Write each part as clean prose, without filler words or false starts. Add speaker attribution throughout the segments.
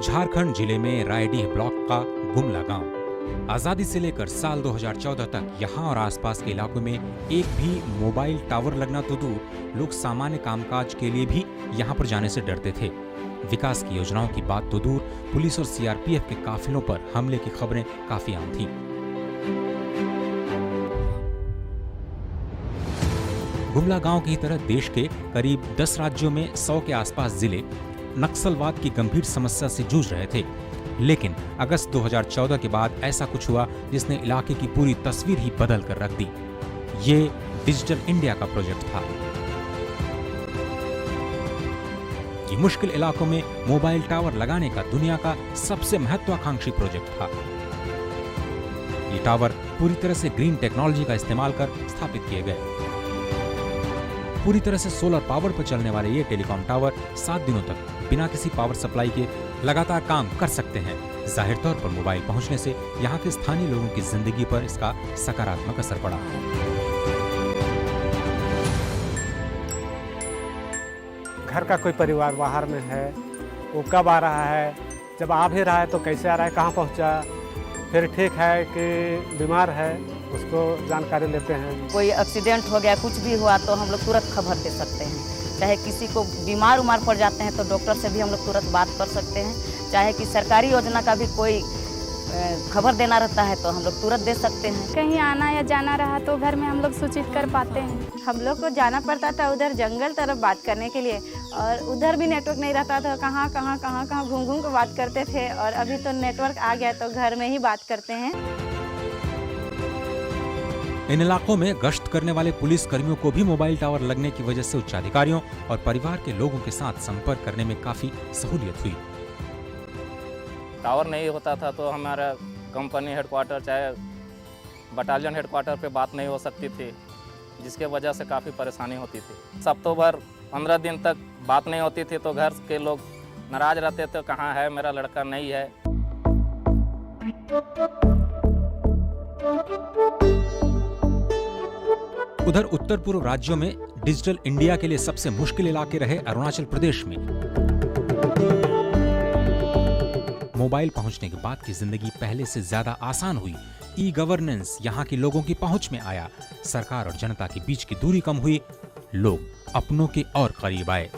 Speaker 1: झारखंड जिले में रायडीह ब्लॉक का गुमला गांव। आजादी से लेकर साल 2014 तक यहां और आसपास के इलाकों में एक भी मोबाइल टावर लगना तो दूर, लोग सामान्य कामकाज के लिए भी यहां पर जाने से डरते थे। विकास की योजनाओं की बात तो दूर, पुलिस और सीआरपीएफ के काफिलों पर हमले की खबरें काफी आम थीं। गुमला गांव की तरह देश के करीब 10 राज्यों में 100 के आसपास जिले नक्सलवाद की गंभीर समस्या से जूझ रहे थे। लेकिन अगस्त 2014 के बाद ऐसा कुछ हुआ जिसने इलाके की पूरी तस्वीर ही बदल कर रख दी। ये डिजिटल इंडिया का प्रोजेक्ट था। ये मुश्किल इलाकों में मोबाइल टावर लगाने का दुनिया का सबसे महत्वाकांक्षी प्रोजेक्ट था। ये टावर पूरी तरह से ग्रीन टेक्नोलॉजी का इस्तेमाल कर स्थापित किए गए। पूरी तरह से सोलर पावर पर चलने वाले ये टेलीकॉम टावर 7 दिनों तक बिना किसी पावर सप्लाई के लगातार काम कर सकते हैं। जाहिर तौर पर मोबाइल पहुंचने से यहाँ के स्थानीय लोगों की जिंदगी पर इसका सकारात्मक असर पड़ा।
Speaker 2: घर का कोई परिवार बाहर में है, वो कब आ रहा है, जब आ भी रहा है तो कैसे आ रहा है, कहाँ पहुँचा, फिर ठीक है कि बीमार है, उसको जानकारी लेते हैं।
Speaker 3: कोई एक्सीडेंट हो गया, कुछ भी हुआ तो हम लोग तुरंत खबर दे सकते हैं। चाहे किसी को बीमार पड़ जाते हैं तो डॉक्टर से भी हम लोग तुरंत बात कर सकते हैं। चाहे कि सरकारी योजना का भी कोई खबर देना रहता है तो हम लोग तुरंत दे सकते हैं।
Speaker 4: कहीं आना या जाना रहा तो घर में हम लोग सूचित कर पाते हैं। हम लोग को जाना पड़ता था उधर जंगल तरफ बात करने के लिए, और उधर भी नेटवर्क नहीं रहता था। कहाँ घूम के बात करते थे, और अभी तो नेटवर्क आ गया तो घर में ही बात करते हैं।
Speaker 1: इन इलाकों में गश्त करने वाले पुलिस कर्मियों को भी मोबाइल टावर लगने की वजह से उच्चाधिकारियों और परिवार के लोगों के साथ संपर्क करने में काफी सहूलियत हुई।
Speaker 5: टावर नहीं होता था तो हमारा कंपनी हेडक्वार्टर चाहे बटालियन हेडक्वार्टर पे बात नहीं हो सकती थी, जिसके वजह से काफ़ी परेशानी होती थी। हफ्तों भर 15 दिन तक बात नहीं होती थी तो घर के लोग नाराज रहते थे, कहाँ है मेरा लड़का, नहीं है।
Speaker 1: उधर उत्तर पूर्व राज्यों में डिजिटल इंडिया के लिए सबसे मुश्किल इलाके रहे अरुणाचल प्रदेश में। मोबाइल पहुंचने के बाद की जिंदगी पहले से ज्यादा आसान हुई। ई गवर्नेंस यहाँ के लोगों की पहुंच में आया। सरकार और जनता के बीच की दूरी कम हुई। लोग अपनों के और करीब आए।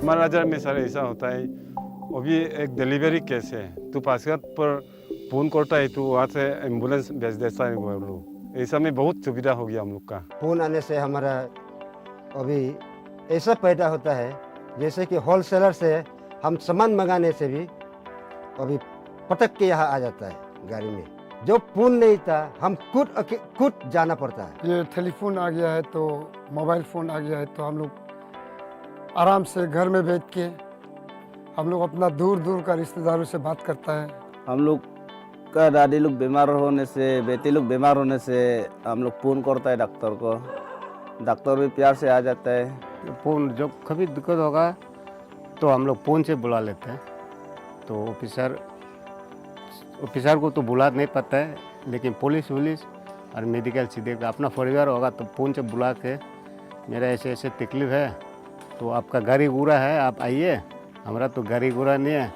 Speaker 2: हमारा नजर में सर ऐसा होता है, अभी एक डिलीवरी केस है तो पासगत पर फोन करता है तो वहाँ से एम्बुलेंस भेज देता है वो लोग। ऐसा में बहुत सुविधा हो गया हम लोग का।
Speaker 6: फोन आने से हमारा अभी ऐसा पैदा होता है जैसे कि होलसेलर से हम सामान मंगाने से भी अभी पटक के यहाँ आ जाता है गाड़ी में। जो फोन नहीं था हम खुद जाना पड़ता है।
Speaker 7: ये टेलीफोन आ गया है तो मोबाइल फ़ोन आ गया है तो हम लोग आराम से घर में बैठ के हम लोग अपना दूर का रिश्तेदारों से बात करता है। हम लोग का दादी लोग बीमार होने से, बेटी लोग बीमार होने से हम लोग फ़ोन करता है डॉक्टर को। डॉक्टर भी प्यार से आ जाता है।
Speaker 2: फोन जब कभी दिक्कत होगा तो हम लोग फोन से बुला लेते हैं। तो ऑफिसर को तो बुला नहीं पाता है, लेकिन पुलिस और मेडिकल सीधे अपना परिवार होगा तो फ़ोन से बुला के मेरा ऐसे ऐसे तकलीफ है तो आपका गाड़ी घोड़ा है, आप आइए। हमारा तो गाड़ी घोड़ा नहीं है,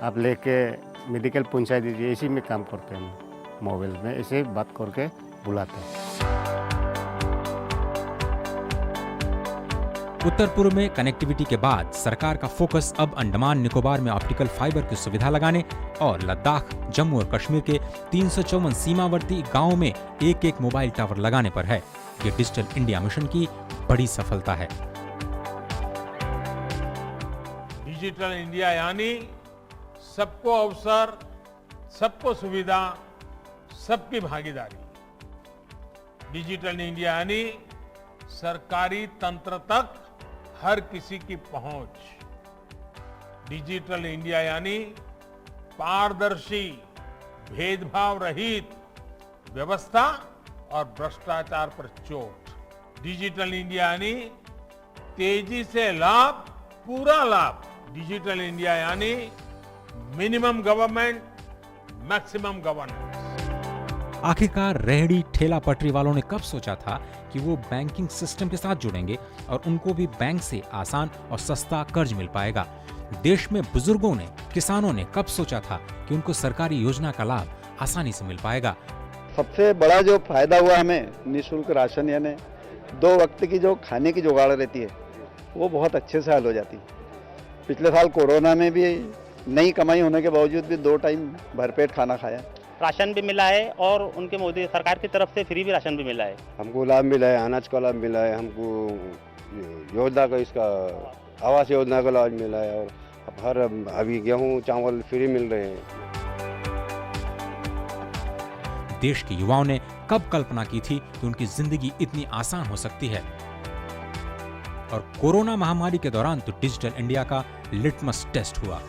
Speaker 2: आप लेके मेडिकल पहुंचा दीजिए। इसी में काम करते हैं, मोबाइल में ऐसे बात करके बुलाते हैं।
Speaker 1: उत्तर पूर्व में कनेक्टिविटी के बाद सरकार का फोकस अब अंडमान निकोबार में ऑप्टिकल फाइबर की सुविधा लगाने और लद्दाख, जम्मू और कश्मीर के 354 सीमावर्ती गांवों में एक मोबाइल टावर लगाने पर है। ये डिजिटल इंडिया मिशन की बड़ी सफलता है।
Speaker 8: डिजिटल इंडिया यानी सबको अवसर, सबको सुविधा, सबकी भागीदारी। डिजिटल इंडिया यानी सरकारी तंत्र तक हर किसी की पहुंच। डिजिटल इंडिया यानी पारदर्शी, भेदभाव रहित व्यवस्था और भ्रष्टाचार पर चोट। डिजिटल इंडिया यानी तेजी से लाभ, पूरा लाभ। डिजिटल इंडिया यानी मिनिमम गवर्नमेंट, मैक्सिमम गवर्नेंस।
Speaker 1: आखिरकार रेहड़ी ठेला पटरी वालों ने कब सोचा था कि वो बैंकिंग सिस्टम के साथ जुड़ेंगे और उनको भी बैंक से आसान और सस्ता कर्ज मिल पाएगा। देश में बुजुर्गों ने, किसानों ने कब सोचा था कि उनको सरकारी योजना का लाभ आसानी से मिल पाएगा।
Speaker 9: सबसे बड़ा जो फायदा हुआ हमें, निःशुल्क राशन, यानी 2 वक्त की जो खाने की जुगाड़ रहती है वो बहुत अच्छे से हल हो जाती है। पिछले साल कोरोना में भी नई कमाई होने के बावजूद भी 2 टाइम भरपेट खाना खाया।
Speaker 10: राशन भी मिला है और उनके मोदी सरकार की तरफ से फ्री भी राशन भी मिला है।
Speaker 6: हमको लाभ मिला है, अनाज का लाभ मिला है, हमको योजना का, इसका आवास योजना का लाभ मिला है, और हर अभी गेहूँ चावल फ्री मिल रहे हैं।
Speaker 1: देश के युवाओं ने कब कल्पना की थी कि उनकी जिंदगी इतनी आसान हो सकती है। और कोरोना महामारी के दौरान तो डिजिटल इंडिया का लिटमस टेस्ट हुआ।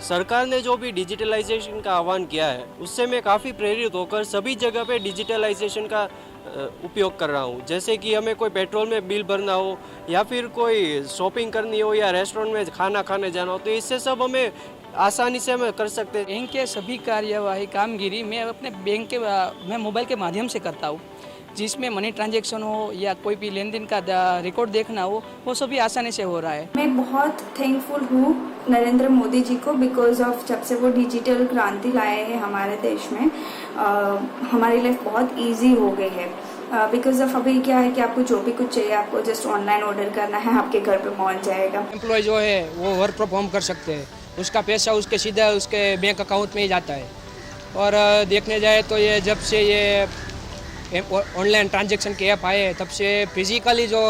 Speaker 11: सरकार ने जो भी डिजिटलाइजेशन का आह्वान किया है उससे मैं काफ़ी प्रेरित होकर सभी जगह पे डिजिटलाइजेशन का उपयोग कर रहा हूँ। जैसे कि हमें कोई पेट्रोल में बिल भरना हो या फिर कोई शॉपिंग करनी हो या रेस्टोरेंट में खाना खाने जाना हो, तो इससे सब हमें आसानी से हमें कर सकते हैं।
Speaker 12: इनके सभी कार्यवाही कामगिरी मैं अपने बैंक के मैं मोबाइल के माध्यम से करता हूँ, जिसमें मनी ट्रांजैक्शन हो या कोई भी लेन देन का रिकॉर्ड देखना हो, वो सभी आसानी से हो रहा है।
Speaker 4: मैं बहुत थैंकफुल हूँ नरेंद्र मोदी जी को, बिकॉज ऑफ जब से वो डिजिटल क्रांति लाए हैं हमारे देश में, हमारी लाइफ बहुत इजी हो गई है। बिकॉज ऑफ अभी क्या है कि आपको जो भी कुछ चाहिए आपको जस्ट ऑनलाइन ऑर्डर करना है, आपके घर पे पहुँच जाएगा।
Speaker 12: एम्प्लॉय जो है वो वर्क फ्रॉम होम कर सकते हैं, उसका पैसा उसके सीधा उसके बैंक अकाउंट में ही जाता है। और देखने जाए तो ये जब से ये ऑनलाइन ट्रांजैक्शन के ऐप आए तब से फिजिकली जो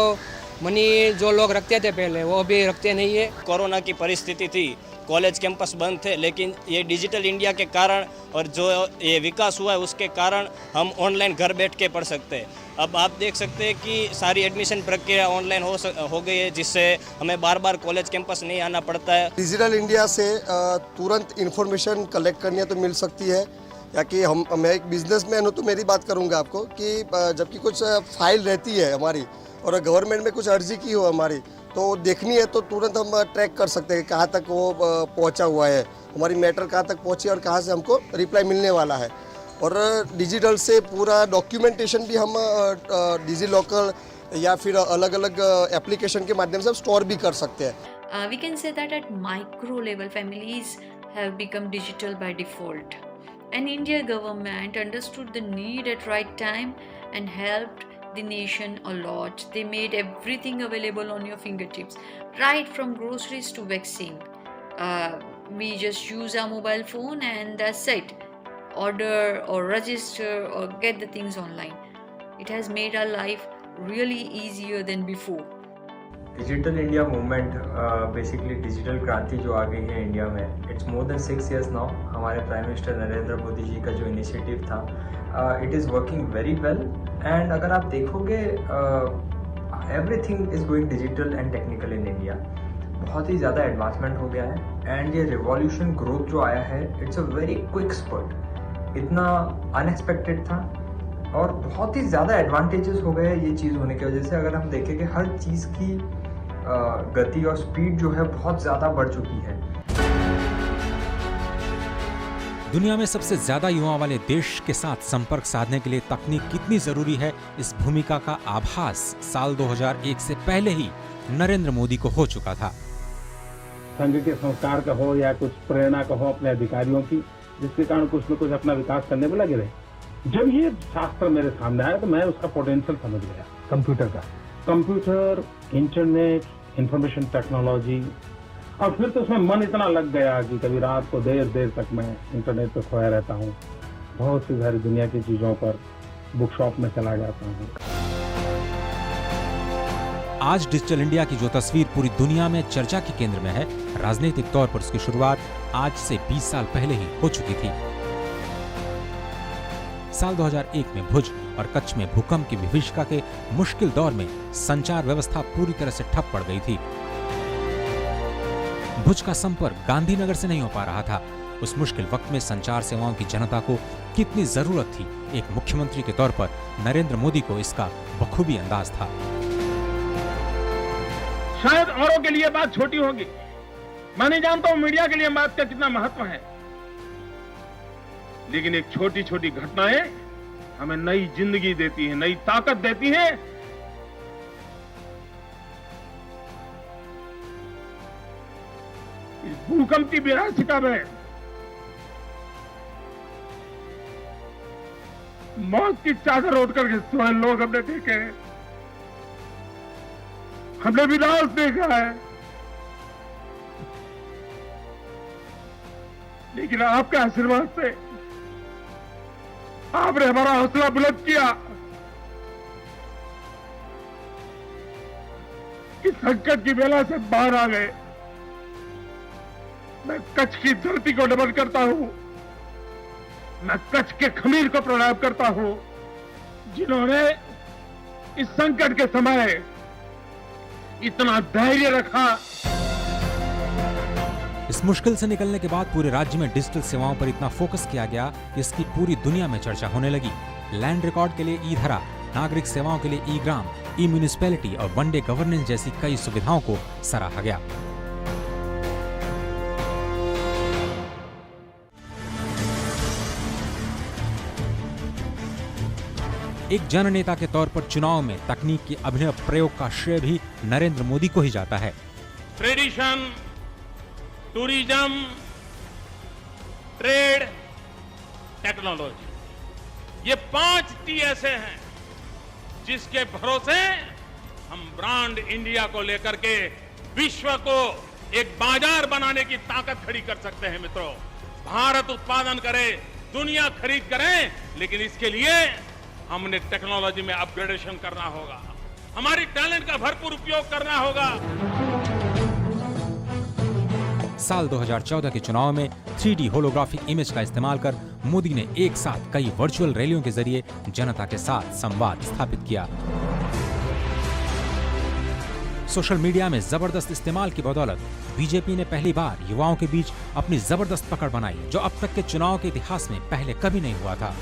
Speaker 12: मनी जो लोग रखते थे पहले वो अभी रखते नहीं है।
Speaker 11: कोरोना की परिस्थिति थी, कॉलेज कैंपस बंद थे, लेकिन ये डिजिटल इंडिया के कारण और जो ये विकास हुआ है उसके कारण हम ऑनलाइन घर बैठ के पढ़ सकते हैं। अब आप देख सकते हैं कि सारी एडमिशन प्रक्रिया ऑनलाइन हो गई है, जिससे हमें बार बार कॉलेज कैंपस नहीं आना पड़ता है।
Speaker 13: डिजिटल इंडिया से तुरंत इन्फॉर्मेशन कलेक्ट करनी तो मिल सकती है, या कि मैं एक बिजनेसमैन हूँ तो मेरी बात करूँगा आपको कि जबकि कुछ फाइल रहती है हमारी और गवर्नमेंट में कुछ अर्जी की हो हमारी, तो देखनी है तो तुरंत हम ट्रैक कर सकते हैं कि कहाँ तक वो पहुँचा हुआ है, हमारी मैटर कहाँ तक पहुँची और कहाँ से हमको रिप्लाई मिलने वाला है। और डिजिटल से पूरा डॉक्यूमेंटेशन भी हम डिजी लॉकर या फिर अलग अलग एप्लीकेशन के माध्यम से हम स्टोर भी कर सकते हैं।
Speaker 14: We can say that at micro level families have become digital by default. And India government understood the need at right time and helped the nation a lot. They made everything available on your fingertips, right from groceries to vaccine. We just use our mobile phone and that's it. Order or register or get the things online. It has made our life really easier than before.
Speaker 15: Digital India movement basically digital क्रांति जो आ गई है India में, it's more than 6 years now. हमारे prime minister Narendra Modi ji का जो initiative था, it is working very well. And अगर आप देखोगे everything is going digital and technical in India. बहुत ही ज़्यादा एडवांसमेंट हो गया है एंड ये रिवॉल्यूशन ग्रोथ जो आया है, it's a very quick spurt. इतना अनएक्सपेक्टेड था और बहुत ही ज़्यादा एडवांटेजेस हो गए ये चीज़ होने की वजह से। अगर हम देखें कि हर चीज़ की गति और स्पीड जो है बहुत ज़्यादा बढ़ चुकी है।
Speaker 1: दुनिया में सबसे ज्यादा युवाओं वाले देश के साथ संपर्क साधने के लिए तकनीक कितनी जरूरी है, इस भूमिका का आभास साल 2001 से पहले ही नरेंद्र मोदी को हो चुका था।
Speaker 16: संघ के संस्कार का हो या कुछ प्रेरणा का हो अपने अधिकारियों की, जिसके कारण कुछ न कुछ अपना विकास करने में लगे रहे। जब ये शास्त्र मेरे सामने आया तो मैं उसका पोटेंशियल समझ गया। कंप्यूटर, इंटरनेट, इंफॉर्मेशन टेक्नोलॉजी, और फिर तो उसमें मन इतना लग गया कि कभी रात को देर देर तक मैं इंटरनेट पर खोया रहता हूँ। बहुत सी सारी दुनिया की चीज़ों पर बुक शॉप में चला जाता हूँ।
Speaker 1: आज डिजिटल इंडिया की जो तस्वीर पूरी दुनिया में चर्चा के केंद्र में है, राजनीतिक तौर पर उसकी शुरुआत आज से 20 साल पहले ही हो चुकी थी। साल 2001 में भुज और कच्छ में भूकंप की विभीषिका के मुश्किल दौर में संचार व्यवस्था पूरी तरह से ठप पड़ गई थी। भुज का संपर्क गांधीनगर से नहीं हो पा रहा था। उस मुश्किल वक्त में संचार सेवाओं की जनता को कितनी जरूरत थी, एक मुख्यमंत्री के तौर पर नरेंद्र मोदी को इसका बखूबी अंदाज था।
Speaker 8: शायद औरों के लिए बात छोटी होगी, मैं नहीं जानता हूं मीडिया के लिए बात का कितना महत्व है, लेकिन एक छोटी छोटी घटनाएं हमें नई जिंदगी देती हैं, नई ताकत देती हैं। भूकंप की विनाशिका में मौत की चादर ओढ़ करके सोए लोग हमने देखे हैं, हमने विनाश देखा है, लेकिन आपके आशीर्वाद से आपने हमारा हौसला बुलंद किया कि संकट की बेला से बाहर आ गए। मैं कच्छ की धरती को नमन करता हूं, मैं कच्छ के खमीर को प्रणाम करता हूं, जिन्होंने इस संकट के समय इतना धैर्य रखा।
Speaker 1: इस मुश्किल से निकलने के बाद पूरे राज्य में डिजिटल सेवाओं पर इतना फोकस किया गया कि इसकी पूरी दुनिया में चर्चा होने लगी। लैंड रिकॉर्ड के लिए ई धरा, नागरिक सेवाओं के लिए ई ग्राम, ई म्यूनिसिपैलिटी और वन डे गवर्नेंस जैसी कई सुविधाओं को सराहा गया। एक जननेता के तौर पर चुनाव में तकनीक के अभिनव प्रयोग का श्रेय भी नरेंद्र मोदी को ही जाता है।
Speaker 8: ट्रेडिशन, टूरिज्म, ट्रेड, टेक्नोलॉजी, ये 5 T ऐसे हैं जिसके भरोसे हम ब्रांड इंडिया को लेकर के विश्व को एक बाजार बनाने की ताकत खड़ी कर सकते हैं। मित्रों, भारत उत्पादन करे, दुनिया खरीद करे, लेकिन इसके लिए हमने टेक्नोलॉजी में अपग्रेडेशन करना होगा, हमारी टैलेंट का भरपूर उपयोग करना होगा।
Speaker 1: साल 2014 के चुनाव में 3D होलोग्राफिक इमेज का इस्तेमाल कर मोदी ने एक साथ कई वर्चुअल रैलियों के जरिए जनता के साथ संवाद स्थापित किया। सोशल मीडिया में जबरदस्त इस्तेमाल की बदौलत बीजेपी ने पहली बार युवाओं के बीच अपनी जबरदस्त पकड़ बनाई, जो अब तक के चुनाव के इतिहास में पहले कभी नहीं हुआ था।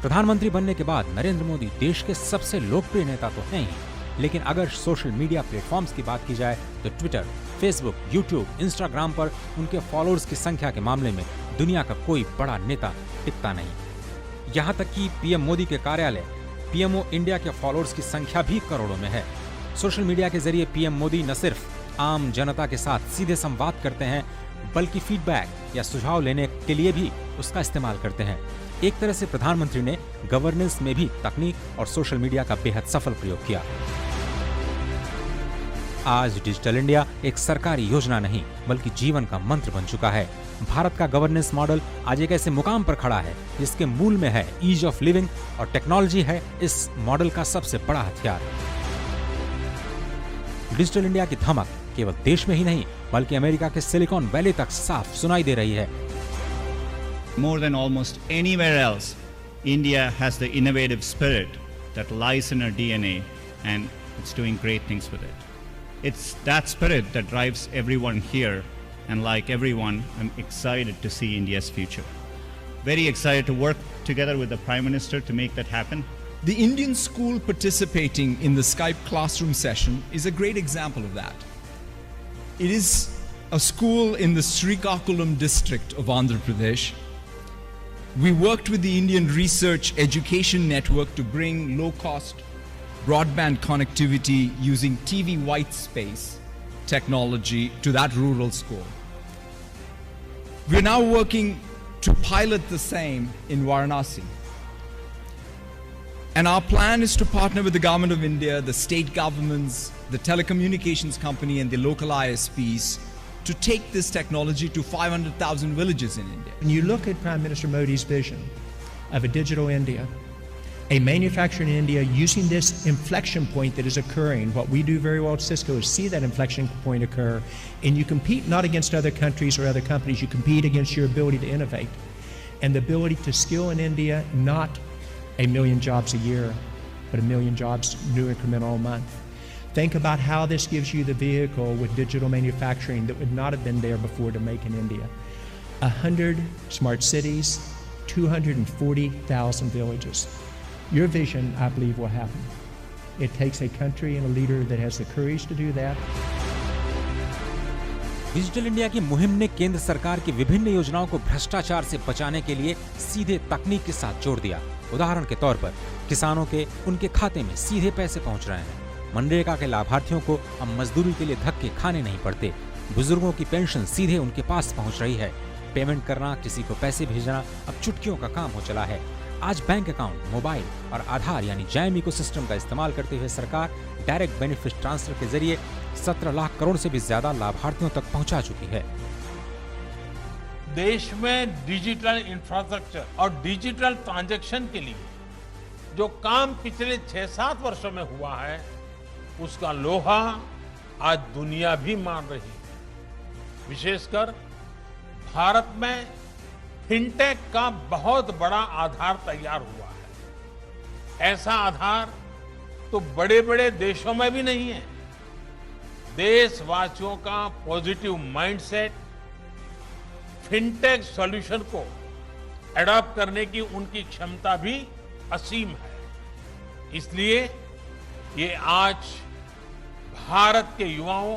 Speaker 1: प्रधानमंत्री बनने के बाद नरेंद्र मोदी देश के सबसे लोकप्रिय नेता तो हैं ही, लेकिन अगर सोशल मीडिया प्लेटफॉर्म्स की बात की जाए तो ट्विटर, फेसबुक, यूट्यूब, इंस्टाग्राम पर उनके फॉलोअर्स की संख्या के मामले में दुनिया का कोई बड़ा नेता टिकता नहीं। यहाँ तक कि पीएम मोदी के कार्यालय पीएमओ इंडिया के फॉलोअर्स की संख्या भी करोड़ों में है। सोशल मीडिया के जरिए पीएम मोदी न सिर्फ आम जनता के साथ सीधे संवाद करते हैं, बल्कि फीडबैक या सुझाव लेने के लिए भी उसका इस्तेमाल करते हैं। एक तरह से प्रधानमंत्री ने गवर्नेंस में भी तकनीक और सोशल मीडिया का बेहद सफल प्रयोग किया। आज डिजिटल इंडिया एक सरकारी योजना नहीं बल्कि जीवन का मंत्र बन चुका है। भारत का गवर्नेंस मॉडल आज एक ऐसे मुकाम पर खड़ा है जिसके मूल में है ईज ऑफ लिविंग, और टेक्नोलॉजी है इस मॉडल का सबसे बड़ा हथियार। डिजिटल इंडिया की धमक केवल देश में ही नहीं बल्कि अमेरिका के सिलिकॉन वैली तक साफ सुनाई दे रही है।
Speaker 17: More than almost anywhere else, India has the innovative spirit that lies in our DNA, and it's doing great things with it. It's that spirit that drives everyone here, and like everyone, I'm excited to see India's future. Very excited to work together with the Prime Minister to make that happen.
Speaker 18: The Indian school participating in the Skype classroom session is a great example of that. It is a school in the Srikakulam district of Andhra Pradesh. We worked with the Indian Research Education Network to bring low-cost broadband connectivity using TV white space technology to that rural school. We're now working to pilot the same in Varanasi. And our plan is to partner with the Government of India, the state governments, the telecommunications company and the local ISPs to take this technology to 500,000 villages in India.
Speaker 19: When you look at Prime Minister Modi's vision of a digital India, a manufacturer in India using this inflection point that is occurring, what we do very well at Cisco is see that inflection point occur, and you compete not against other countries or other companies, you compete against your ability to innovate and the ability to skill in India, not 1 million jobs a year, but 1 million jobs new incremental a month. Think about how this gives you the vehicle with digital manufacturing that would not have been there before to make in India. 100 smart cities, 240,000 villages. Your vision, I believe, will happen. It takes a country and a leader that has the courage to do that.
Speaker 1: Digital India की मुहिम ने केंद्र सरकार की विभिन्न योजनाओं को भ्रष्टाचार से बचाने के लिए सीधे तकनीक के साथ जोड़ दिया। उदाहरण के तौर पर किसानों के उनके खाते में सीधे पैसे पहुंच रहे हैं। मनरेगा के लाभार्थियों को अब मजदूरी के लिए धक्के खाने नहीं पड़ते। बुजुर्गों की पेंशन सीधे उनके पास पहुंच रही है। पेमेंट करना, किसी को पैसे भेजना अब चुटकियों का काम हो चला है। आज बैंक अकाउंट, मोबाइल और आधार यानी जैम इकोसिस्टम का इस्तेमाल करते हुए सरकार डायरेक्ट बेनिफिट ट्रांसफर के जरिए 17 लाख करोड़ से भी ज्यादा लाभार्थियों तक पहुंचा चुकी है।
Speaker 8: देश में डिजिटल इंफ्रास्ट्रक्चर और डिजिटल ट्रांजैक्शन के लिए जो काम पिछले 6-7 वर्षों में हुआ है, उसका लोहा आज दुनिया भी मान रही है। विशेषकर भारत में फिनटेक का बहुत बड़ा आधार तैयार हुआ है। ऐसा आधार तो बड़े-बड़े देशों में भी नहीं है। देशवासियों का पॉजिटिव माइंडसेट फिनटेक सॉल्यूशन को एडॉप्ट करने की उनकी क्षमता भी असीम है। इसलिए ये आज भारत के युवाओं,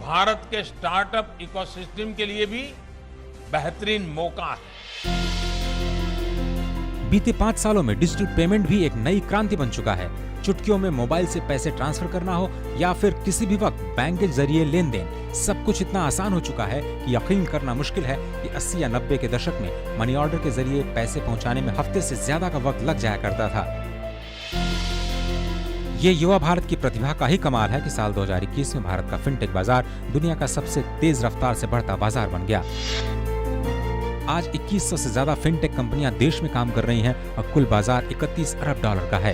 Speaker 8: भारत के स्टार्टअप इकोसिस्टम के लिए भी बेहतरीन मौका है।
Speaker 1: बीते 5 सालों में डिजिटल पेमेंट भी एक नई क्रांति बन चुका है। चुटकियों में मोबाइल से पैसे ट्रांसफर करना हो या फिर किसी भी वक्त बैंक के जरिए लेन देन, सब कुछ इतना आसान हो चुका है कि यकीन करना मुश्किल है कि 80 या 90 के दशक में मनी ऑर्डर के जरिए पैसे पहुंचाने में हफ्ते से ज्यादा का वक्त लग जाया करता था। ये युवा भारत की प्रतिभा का ही कमाल है कि साल 2021 में भारत का फिनटेक बाजार दुनिया का सबसे तेज रफ्तार से बढ़ता बाजार बन गया। आज 2100 से ज्यादा फिनटेक कंपनियां देश में काम कर रही हैं और कुल बाजार $31 अरब का है।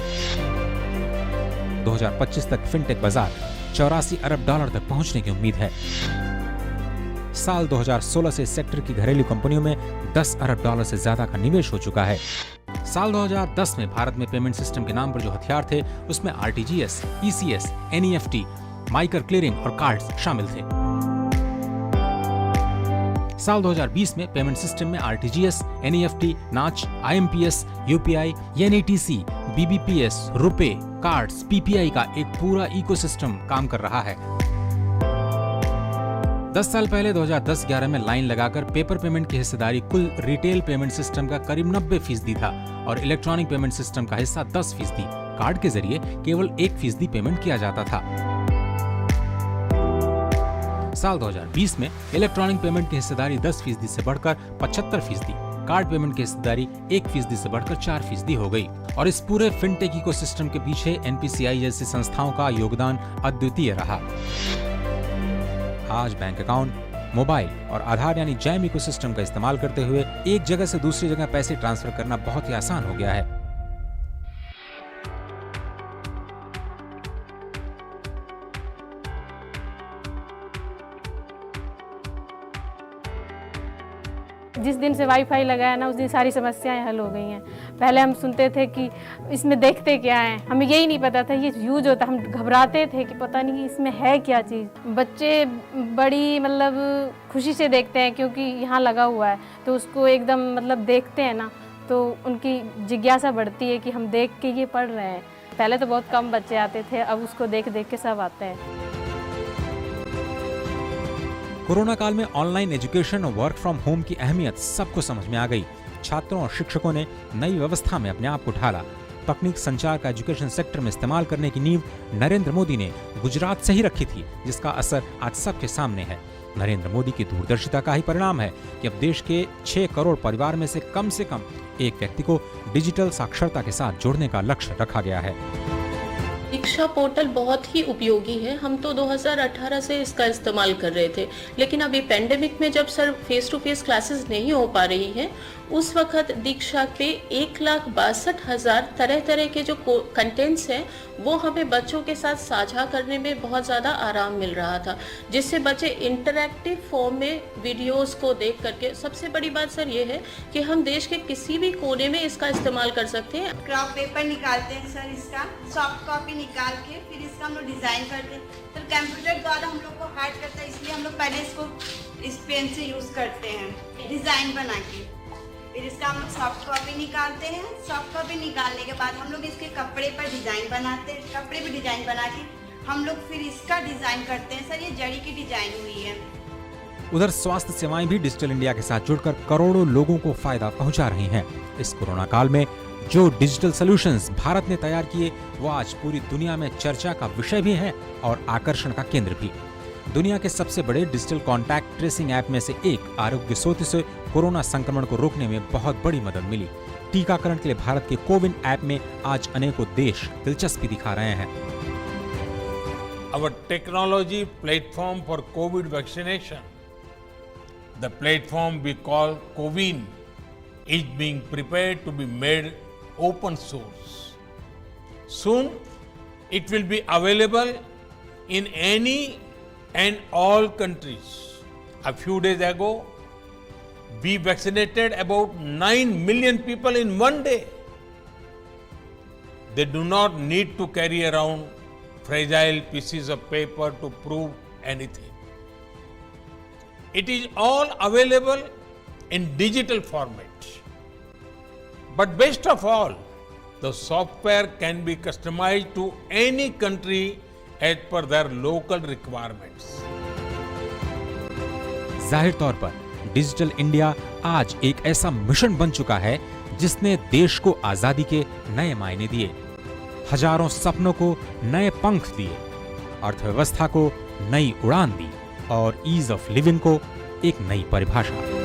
Speaker 1: 2025 तक फिनटेक बाजार $84 अरब तक पहुंचने की उम्मीद है। साल 2016 से इस सेक्टर की घरेलू कंपनियों में $10 अरब से ज्यादा का निवेश हो चुका है। साल 2010 में भारत में पेमेंट सिस्टम के नाम पर जो हथियार थे उसमें RTGS, ECS, NEFT, micro clearing और कार्ड्स शामिल थे। साल 2020 में पेमेंट सिस्टम में आरटीजीएस, एनईएफटी, नाच, IMPS, UPI, NETC, BBPS, RuPay, cards, PPI का एक पूरा इकोसिस्टम काम कर रहा है। 10 साल पहले 2010-11 में लाइन लगाकर पेपर पेमेंट की हिस्सेदारी कुल रिटेल पेमेंट सिस्टम का करीब 90% था और इलेक्ट्रॉनिक पेमेंट सिस्टम का हिस्सा 10%। कार्ड के जरिए केवल 1% पेमेंट किया जाता था। साल 2020 में इलेक्ट्रॉनिक पेमेंट की हिस्सेदारी 10% से बढ़कर 75%, कार्ड पेमेंट की हिस्सेदारी 1% से बढ़कर 4% हो गई। और इस पूरे फिनटेक इकोसिस्टम के पीछे एनपीसीआई जैसी संस्थाओं का योगदान अद्वितीय रहा। आज बैंक अकाउंट, मोबाइल और आधार यानी जैम इकोसिस्टम का इस्तेमाल करते हुए एक जगह से दूसरी जगह पैसे ट्रांसफर करना बहुत ही आसान हो गया है।
Speaker 4: जिस दिन से वाईफाई लगाया ना, उस दिन सारी समस्याएं हल हो गई हैं। पहले हम सुनते थे कि इसमें देखते क्या है, हमें यही नहीं पता था ये यूज होता, हम घबराते थे कि पता नहीं इसमें है क्या चीज़। बच्चे बड़ी खुशी से देखते हैं क्योंकि यहाँ लगा हुआ है, तो उसको एकदम देखते हैं ना, तो उनकी जिज्ञासा बढ़ती है कि हम देख के ये पढ़ रहे हैं। पहले तो बहुत कम बच्चे आते थे, अब उसको देख देख के सब आते हैं।
Speaker 1: कोरोना काल में ऑनलाइन एजुकेशन और वर्क फ्रॉम होम की अहमियत सबको समझ में आ गई। छात्रों और शिक्षकों ने नई व्यवस्था में अपने आप को ढाला। तकनीक संचार का एजुकेशन सेक्टर में इस्तेमाल करने की नींव नरेंद्र मोदी ने गुजरात से ही रखी थी, जिसका असर आज सबके सामने है। नरेंद्र मोदी की दूरदर्शिता का ही परिणाम है कि अब देश के 6 करोड़ परिवार में से कम एक व्यक्ति को डिजिटल साक्षरता के साथ जोड़ने का लक्ष्य रखा गया है।
Speaker 20: दीक्षा पोर्टल बहुत ही उपयोगी है। हम तो 2018 से इसका इस्तेमाल कर रहे थे, लेकिन अभी पेंडेमिक में जब sir face to face classes नहीं हो पा रही हैं, उस वक्त दीक्षा पे 1,62,000 तरह तरह के जो कंटेंट्स हैं वो हमें बच्चों के साथ साझा करने में बहुत ज़्यादा आराम मिल रहा था, जिससे बच्चे इंटरैक्टिव फॉर्म में वीडियोस को देख करके, सबसे बड़ी बात सर ये है कि हम देश के किसी भी कोने में इसका इस्तेमाल कर सकते हैं।
Speaker 21: क्राफ्ट पेपर निकालते हैं सर, इसका सॉफ्ट कॉपी निकाल के फिर इसका हम लोग डिज़ाइन करते हैं। फिर कंप्यूटर द्वारा हम लोग को हार्ड करता है, इसलिए हम लोग पहले इसको इस पेन से यूज़ करते हैं डिज़ाइन बना के। फिर इसका हम लोग सॉफ्ट कॉपी निकालते हैं। सॉफ्ट कॉपी निकालने के बाद हम लोग इसके कपड़े पर डिज़ाइन बनाते हैं। कपड़े पर डिज़ाइन बना के हम लोग फिर इसका डिज़ाइन करते हैं। सर ये जड़ी की डिज़ाइन हुई है।
Speaker 1: उधर स्वास्थ्य सेवाएं भी डिजिटल इंडिया के साथ जुड़कर करोड़ों लोगों को फायदा पहुंचा रही हैं। इस कोरोना काल में जो डिजिटल सॉल्यूशंस भारत ने तैयार किए वो आज पूरी दुनिया में चर्चा का विषय भी हैं और आकर्षण का केंद्र भी। दुनिया के सबसे बड़े डिजिटल कॉन्टैक्ट ट्रेसिंग ऐप में से एक आरोग्य सेतु से कोरोना संक्रमण को रोकने में बहुत बड़ी मदद मिली। टीकाकरण के लिए भारत के कोविन ऐप में आज अनेकों देश दिलचस्पी दिखा रहे हैं।
Speaker 8: Our technology platform for COVID vaccination, the platform we call COVIN, is being prepared to be made open source. Soon, it will be available in any and all countries. A few days ago, we vaccinated about 9 million people in one day. They do not need to carry around fragile pieces of paper to prove anything. It is all available in digital format. But best of all, the software can be customized to any country as per their local requirements.
Speaker 1: जाहिर तौर पर digital India आज एक ऐसा mission बन चुका है जिसने देश को आजादी के नए मायने दिए, हजारों सपनों को नए पंख दिए, अर्थव्यवस्था को नई उड़ान दी और ईज ऑफ लिविंग को एक नई परिभाषा।